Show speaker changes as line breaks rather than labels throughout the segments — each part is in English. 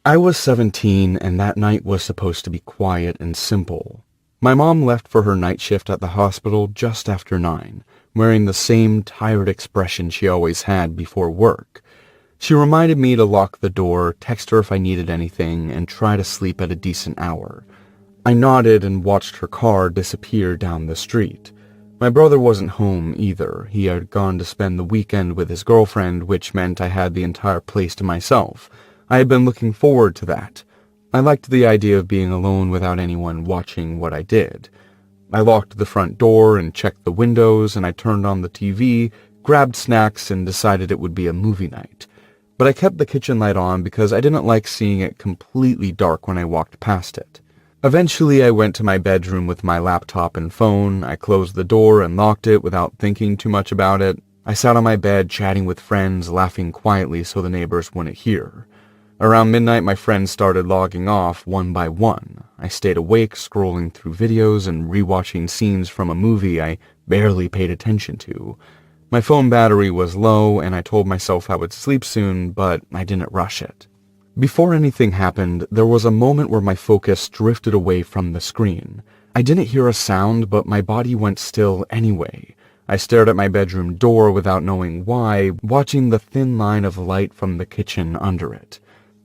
I was 17 and that night was supposed to be quiet and simple. My mom left for her night shift at the hospital just after 9, wearing the same tired expression she always had before work. She reminded me to lock the door, text her if I needed anything, and try to sleep at a decent hour. I nodded and watched her car disappear down the street. My brother wasn't home either. He had gone to spend the weekend with his girlfriend, which meant I had the entire place to myself. I had been looking forward to that. I liked the idea of being alone without anyone watching what I did. I locked the front door and checked the windows, and I turned on the TV, grabbed snacks, and decided it would be a movie night. But I kept the kitchen light on because I didn't like seeing it completely dark when I walked past it. Eventually, I went to my bedroom with my laptop and phone. I closed the door and locked it without thinking too much about it. I sat on my bed chatting with friends, laughing quietly so the neighbors wouldn't hear. Around midnight, my friends started logging off one by one. I stayed awake, scrolling through videos and rewatching scenes from a movie I barely paid attention to. My phone battery was low, and I told myself I would sleep soon, but I didn't rush it. Before anything happened, there was a moment where my focus drifted away from the screen. I didn't hear a sound, but my body went still anyway. I stared at my bedroom door without knowing why, watching the thin line of light from the kitchen under it.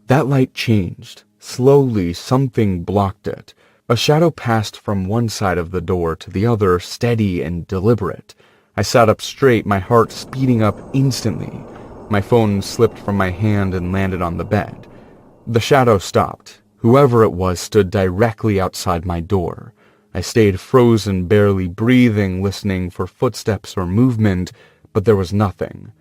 That light changed. Slowly, something blocked it. A shadow passed from one side of the door to the other, steady and deliberate. I sat up straight, my heart speeding up instantly. My phone slipped from my hand and landed on the bed. The shadow stopped. Whoever it was stood directly outside my door. I stayed frozen, barely breathing, listening for footsteps or movement, but there was nothing.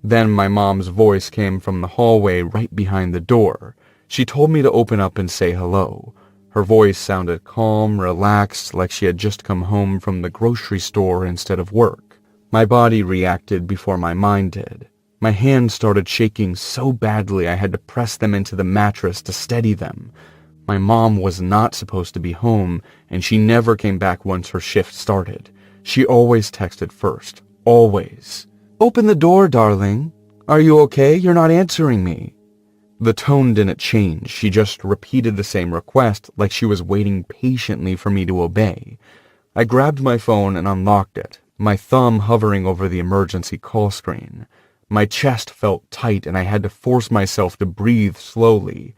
Then my mom's voice came from the hallway right behind the door. She told me to open up and say hello. Her voice sounded calm, relaxed, like she had just come home from the grocery store instead of work. My body reacted before my mind did. My hands started shaking so badly I had to press them into the mattress to steady them. My mom was not supposed to be home, and she never came back once her shift started. She always texted first. Always. "Open the door, darling. Are you okay? You're not answering me." The tone didn't change. She just repeated the same request, like she was waiting patiently for me to obey. I grabbed my phone and unlocked it, my thumb hovering over the emergency call screen. My chest felt tight and I had to force myself to breathe slowly.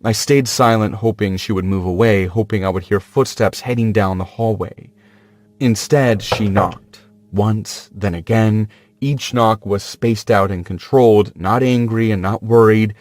I stayed silent, hoping she would move away, hoping I would hear footsteps heading down the hallway. Instead, she knocked. Once, then again. Each knock was spaced out and controlled, not angry and not worried,